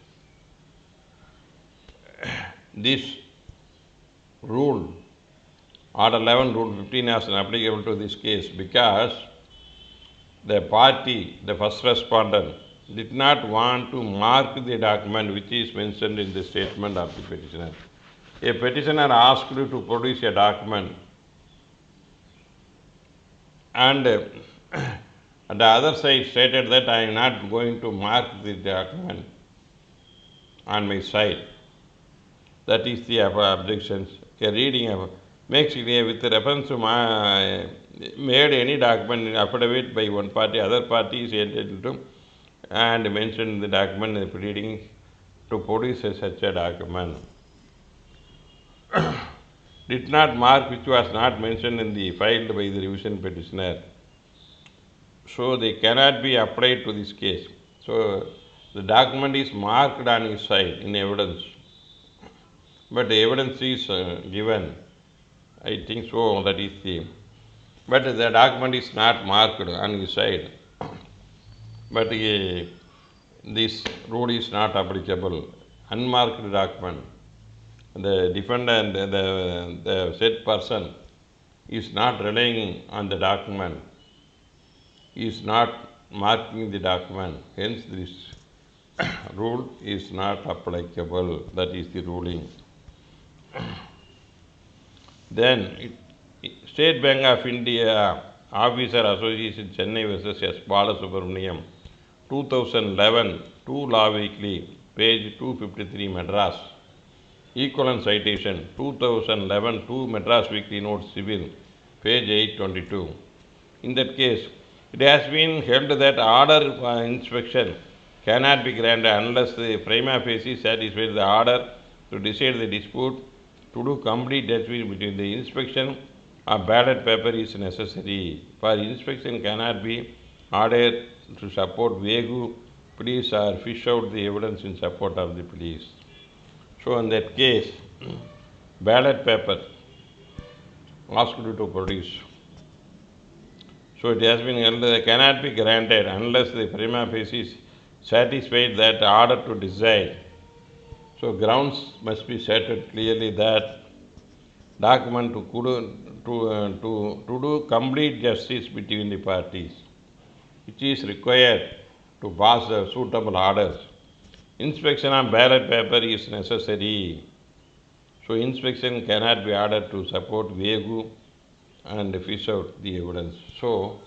This rule, order 11, rule 15 is applicable to this case because the party, the first respondent, did not want to mark the document which is mentioned in the statement of the petitioner. A petitioner asked to produce a document and the other side stated that I am not going to mark the document on my side. That is the objections. A reading of makes it clear with reference to made any document affidavit by one party, other party is entitled to and mentioned in the document in the pleading to produce such a document. Did not mark which was not mentioned in the filed by the revision petitioner. So they cannot be applied to this case. So the document is marked on his side in evidence. But the evidence is given. I think so, that is the. But the document is not marked on his side. But this rule is not applicable. Unmarked document. The defendant, the said person is not relying on the document, is not marking the document. Hence, this rule is not applicable. That is the ruling. Then, State Bank of India Officer Association Chennai versus S. Balasubramaniam, 2011, 2 Law Weekly, page 253, Madras. Equivalent citation, 2011, 2 Madras Weekly Notes Civil, page 822. In that case, it has been held that order for inspection cannot be granted unless the prima facie satisfies the order to decide the dispute. To do complete judgment between the inspection of ballot paper is necessary. For inspection cannot be ordered to support vague pleas or fish out the evidence in support of the pleas. So in that case, ballot paper asked you to produce. So it has been held that cannot be granted unless the prima facie satisfied that order to decide. So grounds must be stated clearly that document to do complete justice between the parties, which is required to pass suitable orders. Inspection of ballot paper is necessary. So inspection cannot be ordered to support vague and fish out the evidence. So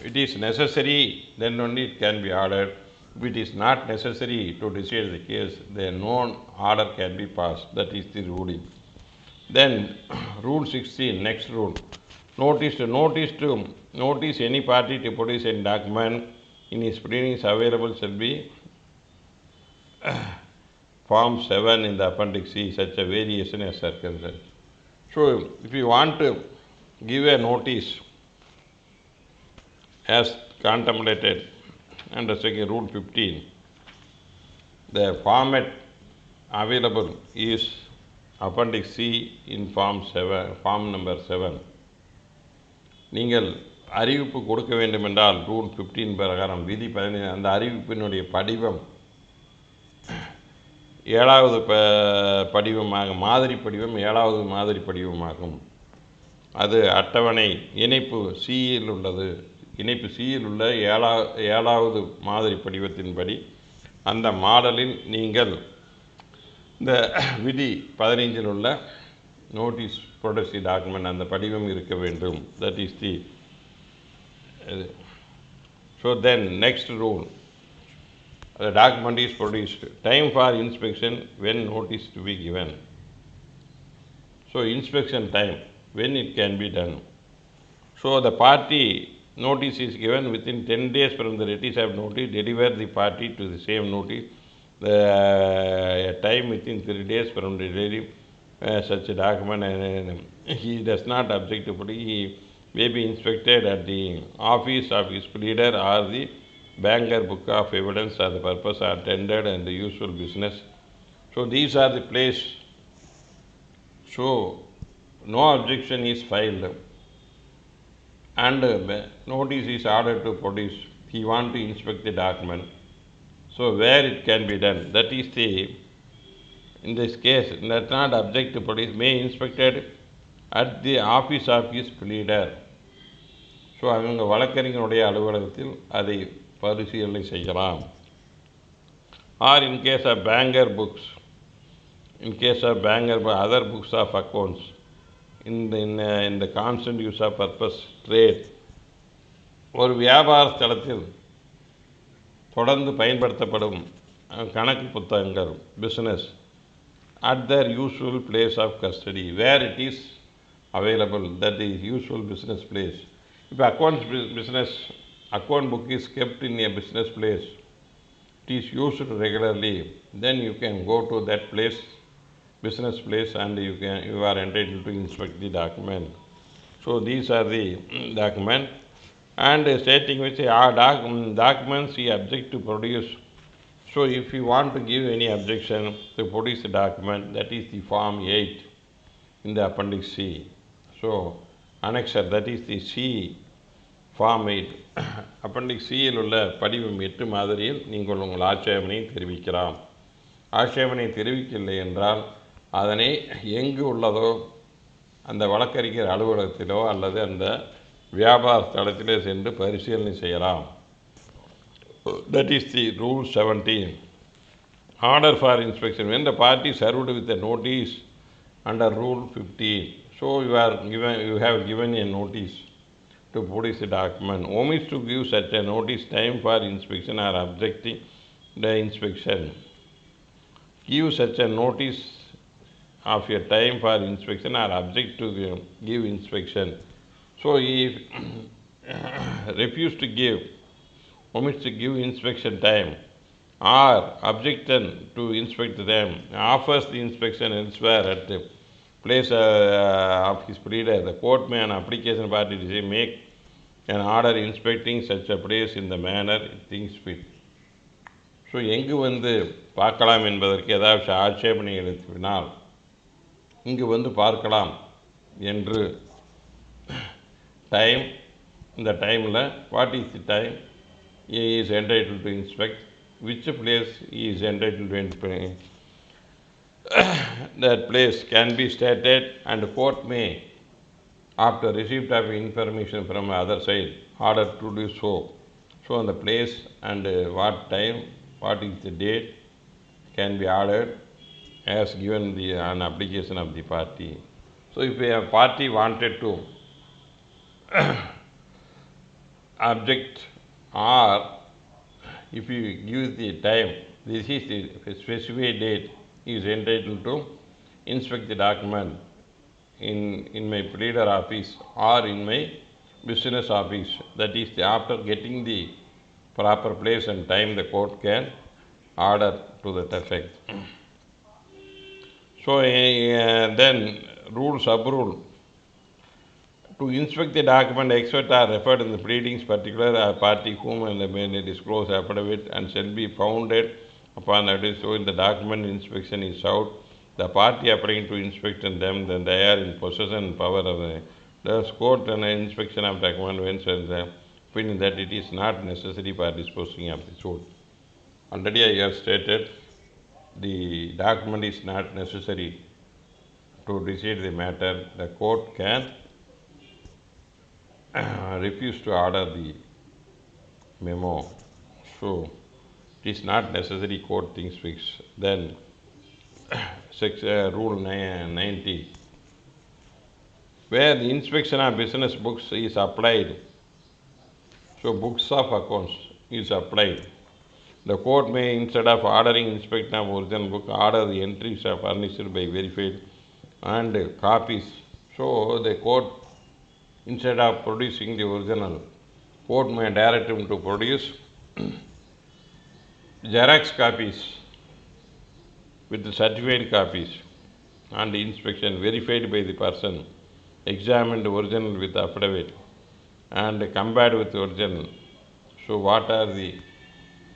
it is necessary, then only it can be ordered. If it is not necessary to decide the case, then no order can be passed. That is the ruling. Then rule 16, next rule. Notice any party to produce a document in his proceedings available shall be Form 7 in the Appendix C, such a variation as circumstance. So, if you want to give a notice as contemplated under Rule 15, the format available is Appendix C in Form number 7. நீங்கள் அறிவிப்பு கொடுக்க வேண்டுமென்றால் rule 15 பிரகாரம் விதி 15 அந்த அறிவிப்பினுடைய படிவம் 7வது படிவமாக மாதிரி படிவம் 7வது மாதிரி படிவமாகும். அது அட்டவணை இணைப்பு சியில் உள்ளது. இணைப்பு சியில் உள்ள 7வது மாதிரி படிவத்தின்படி அந்த மாடலில் நீங்கள் இந்த விதி 15 உள்ள நோட்டீஸ் ப்ரொடக்சி டாக்குமெண்ட் அந்த படிவம் இருக்க வேண்டும். That is the so then next rule, the document is produced. Time for inspection when notice to be given. So inspection time, when it can be done. So the party notice is given within 10 days from the receipt of notice, deliver the party to the same notice. The time within 3 days from the delivery such a document, and he does not object to it, he may be inspected at the office of his pleader or the banker book of evidence for the purpose attended and the usual business. So these are the place. So no objection is filed and notice is ordered to produce. He want to inspect the document. So where it can be done, that is the, in this case, does not object to produce, may inspected at the office of his pleader. So அவங்க வழக்கறிஞருடைய அலுவலகத்தில் அதை பரிசீலனை செய்யலாம். Or in case of banker books, in case of banker other books of accounts இந்த constant use of purpose trade, ஒரு வியாபார ஸ்தலத்தில் தொடர்ந்து பயன்படுத்தப்படும் கணக்கு புத்தகங்கள் business at their usual place of custody, where it is available, that is usual business place. If account book is kept in a business place, it is used regularly, then you can go to that place, business place, and you are entitled to inspect the document. So these are the document, and stating which documents he object to produce. So if you want to give any objection to produce the document, that is the Form 8 in the Appendix C. So annexure, that is the C, Form 8. Appendix C இல் உள்ள படிவம் 8 மாதிரியில் நீங்கள் உங்கள் ஆட்சேபனை தெரிவிக்கலாம். ஆட்சேபனை தெரிவிக்கவில்லை என்றால் அதனை எங்கு உள்ளதோ அந்த வழக்கறிஞர் அலுவலகத்திலோ அல்லது அந்த வியாபார ஸ்தலத்திலே சென்று பரிசீலனை செய்யலாம். That is the Rule 17. Order for inspection. When the party served with a notice under Rule 15, so you have given a notice to produce a document. Omits to give such a notice time for inspection or objecting the inspection. Give such a notice of a time for inspection or object to give inspection. So if refuse to give, omits to give inspection time, or objection to inspect them, offers the inspection elsewhere at the place of his pleader, the court may on application party make an order inspecting such a place in the manner it thinks fit. So எங்கு வந்து பார்க்கலாம் என்பதற்கு ஏதாவது ஆட்சேபனை எழுப்பினால் இங்கு வந்து பார்க்கலாம் என்று டைம், இந்த டைமில் what is the time he is entitled to inspect, which place he is entitled to inspect. That place can be stated, and court may, after receipt of information from other side, order to do so. So on the place and what time, what is the date can be ordered as given an application of the party. So if a party wanted to object, or if you give the time, this is the specified date, he is entitled to inspect the document in my pleader office or in my business office. That is, after getting the proper place and time, the court can order to that effect. So then rule, sub-rule. To inspect the document, experts are referred in the pleadings, particular party whom and the may disclose affidavit and shall be founded upon that. So in the document inspection is out, the party applying to inspect them, then they are in possession and power of the court and inspection of document when the opinion that it is not necessary for disposing of the suit. Already I have stated the document is not necessary to decide the matter. The court can refuse to order the memo. So it is not necessary court thinks fixed. Then rule 90, where the inspection of business books is applied, so books of accounts is applied, the court may, instead of ordering inspection of original book, order the entries are furnished by verified and copies. So the court, instead of producing the original, court may direct him to produce Xerox copies with the certified copies and inspection verified by the person, examined original with affidavit and compared with original. So what are the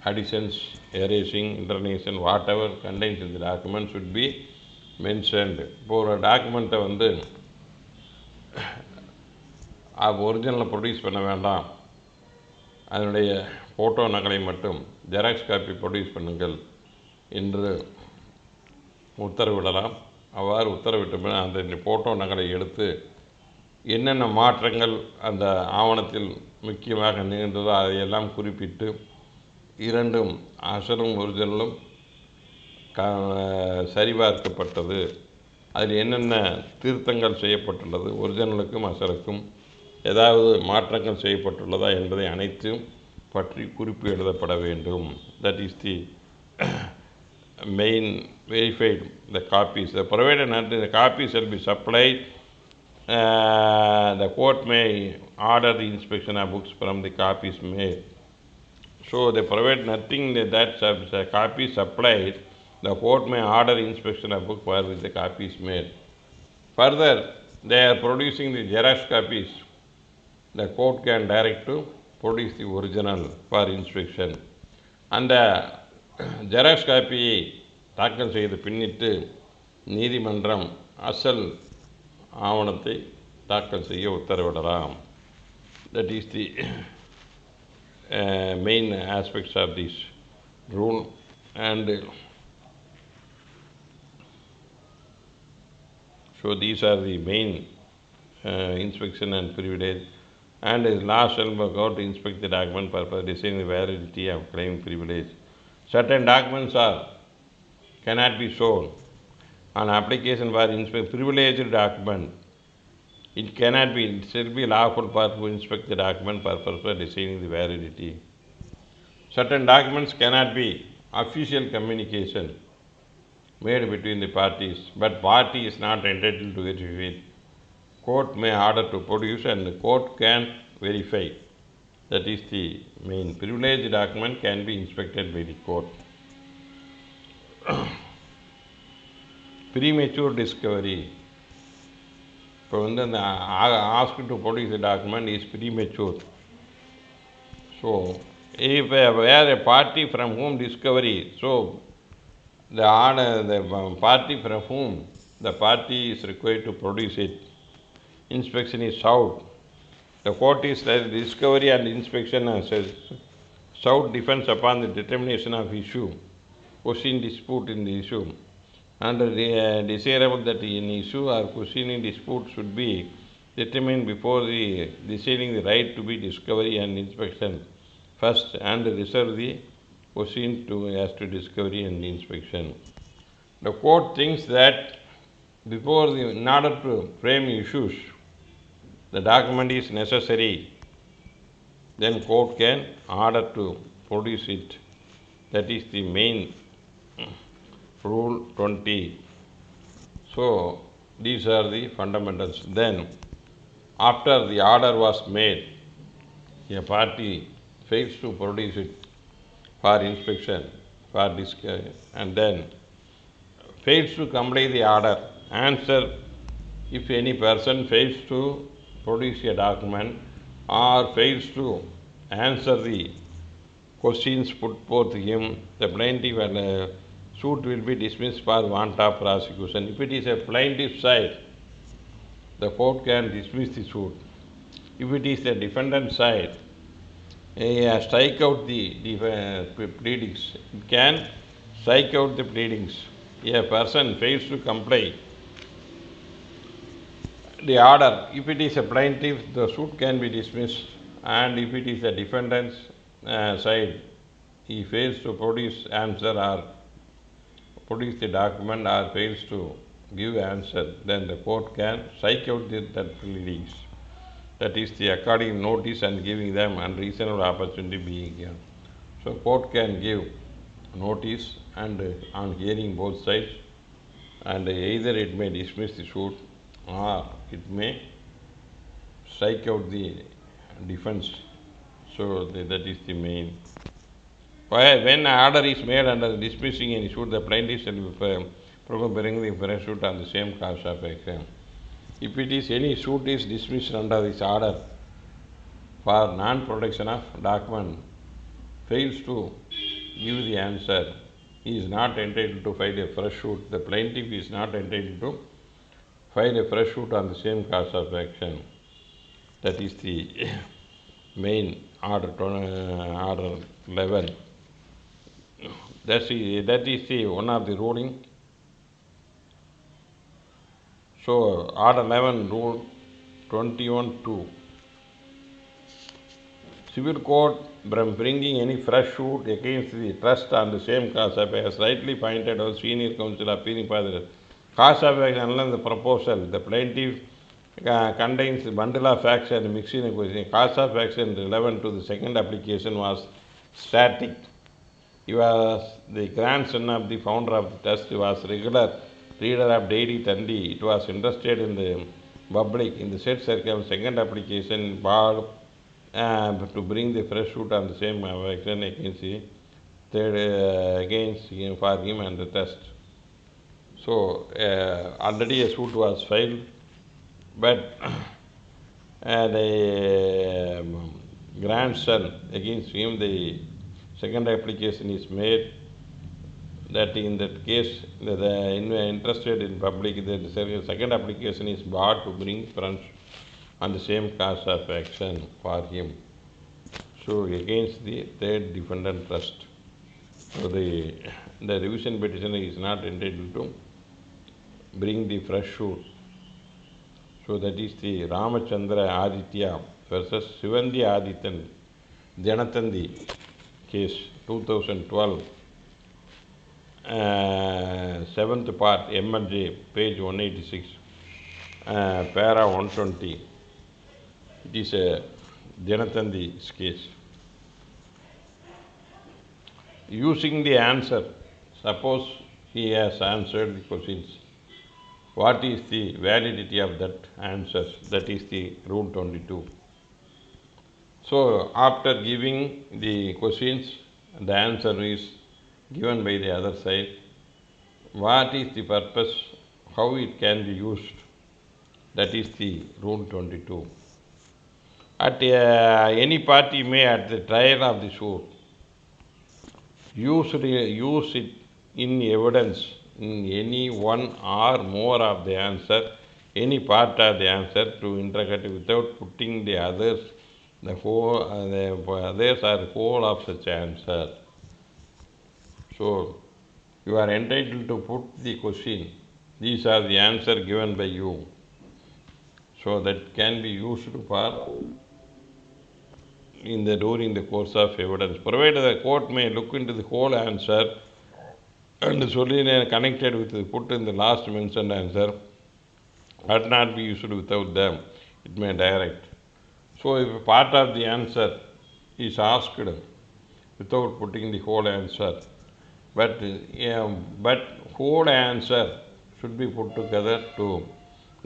additions, erasing, internation, whatever contains in the document should be mentioned. இப்போ ஒரு டாக்குமெண்ட்டை வந்து ஒரிஜினலை produce பண்ண வேண்டாம், அதனுடைய photo நகலை மட்டும் xerox copy produce பண்ணுங்கள் என்று உத்தரவிடலாம். அவ்வாறு உத்தரவிட்ட அந்த ஃபோட்டோ நகலை எடுத்து என்னென்ன மாற்றங்கள் அந்த ஆவணத்தில் முக்கியமாக நிகழ்ந்ததோ அதையெல்லாம் குறிப்பிட்டு இரண்டும் அசலும் ஒரிஜினலும் சரிபார்க்கப்பட்டது, அதில் என்னென்ன திருத்தங்கள் செய்யப்பட்டுள்ளது, ஒரிஜினலுக்கும் அசலுக்கும் ஏதாவது மாற்றங்கள் செய்யப்பட்டுள்ளதா என்பதை அனைத்தும் பற்றி குறிப்பு எழுதப்பட வேண்டும். That is the main verified the copies. The provided not the copies shall be supplied. The court may order the inspection of books from the copies made. So they provide nothing that the copy supplied. The court may order inspection of book for which the copy is made. Further, they are producing the Xerox copies. The court can direct to produce the original for inspection. And Xerox காப்பியை தாக்கல் செய்து பின்னிட்டு நீதிமன்றம் அசல் ஆவணத்தை தாக்கல் செய்ய உத்தரவிடலாம். That is the main aspects of this rule. And so these are the main inspection and privilege. And law shall go to inspect the document purpose deciding the validity of claim privilege. Certain documents cannot be shown on application for privileged document. It cannot be, it should be lawful for to inspect the document for purpose of deciding the validity. Certain documents cannot be official communication made between the parties, but party is not entitled to verify it. Court may order to produce and the court can verify. That is the main. Privileged document can be inspected by the court. Premature discovery. இப்போ வந்து அந்த asked to produce the document is premature. So if where a party from whom discovery, so the party from whom the party is required to produce it, inspection is sought. The court is discovery and inspection sought depends upon the determination of issue, question dispute in the issue, and desirable that an issue or question in dispute should be determined before the deciding the right to be discovery and inspection first, and reserve the question to as to discovery and inspection. The court thinks that before in order to frame issues, the document is necessary, then court can order to produce it. That is the main rule 20. So these are the fundamentals. Then after the order was made, a party fails to produce it for inspection, for discovery, and then fails to comply the order. Answer: if any person fails to produce a document or fails to answer the questions put forth him, the plaintiff and suit will be dismissed for want of prosecution. If it is a plaintiff side, the court can dismiss the suit. If it is the defendant side, strike out the pleadings. It can strike out the pleadings. A person fails to comply the order. If it is a plaintiff, the suit can be dismissed, and if it is a defendant's side, he fails to produce answer or produce the document or fails to give answer, then the court can strike out that pleadings. That is the according notice and giving them unreasonable opportunity being given. So court can give notice and on hearing both sides, and either it may dismiss the suit or it may strike out the defense. So that is the main. When order is made under dismissing any suit, the plaintiff shall bring the fresh suit on the same cause of action. If it is any suit is dismissed under this order for non-production of document, fails to give the answer, he is not entitled to file a fresh suit. The plaintiff is not entitled to file a fresh suit on the same cause of action. That is the main order 11. That is the one of the ruling. So order 11 rule 21(2). Civil court from bringing any fresh suit against the trust on the same cause of action, as rightly pointed out, senior counsel appearing for the cause of action unless the proposal, the plaintiff contains a bundle of facts and mixing a question. Cause of action relevant to the second application was static. He was the grandson of the founder of the trust. He was regular reader of Daily Thandi. It was interested in the public. In the said circle, second application barred to bring the fresh suit on the same action against the third against him for him and the trust. So already a suit was filed, but the grandson against him, the second application is made. That in that case, the interested in public, the second application is barred to bring friends on the same cause of action for him. So against the third defendant trust. So the revision petitioner is not entitled to bring the fresh suit. So that is the Ramachandra Aditya versus Sivandi Adityan Janatandi case, 2012, 7th part, M&J, page 186, para 120. It is a Janathandi's case. Using the answer, suppose he has answered the questions. What is the validity of that answer? That is the rule 22. So after giving the questions, the answer is given by the other side. What is the purpose? How it can be used? That is the rule 22. At any party may, at the trial of the suit, use it in evidence in any one or more of the answer, any part of the answer to interrogate without putting the others, the others or whole of such answer. So you are entitled to put the question. These are the answer given by you. So that can be used for during the course of evidence, provided the court may look into the whole answer and solely connected with the put in the last mentioned answer, but not be used without them. It may direct. So if part of the answer is asked without putting the whole answer, but whole answer should be put together to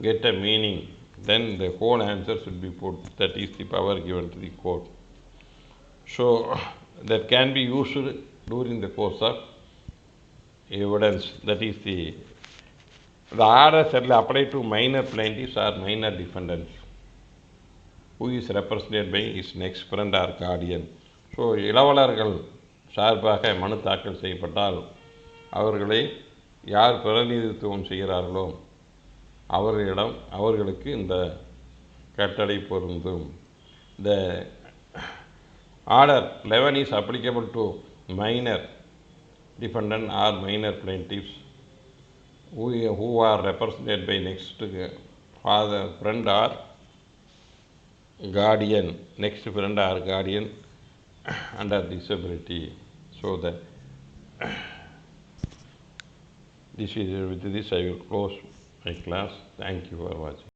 get a meaning, then the whole answer should be put. That is the power given to the court. So that can be used during the course of evidence, that is the order shall apply to minor plaintiffs or minor defendants who is represented by his next friend or guardian. So இளவலர்கள் சார்பாக மனு தாக்கல் செய்யப்பட்டால் அவர்களை யார் பிரதிநிதித்துவம் செய்கிறார்களோ அவர்களுக்கு இந்த கட்டளை பொருந்தும். The order 11 is applicable to minor defendant or minor plaintiffs who are represented by next father, friend or guardian, next friend or guardian under disability. So that with this I will close my class. Thank you for watching.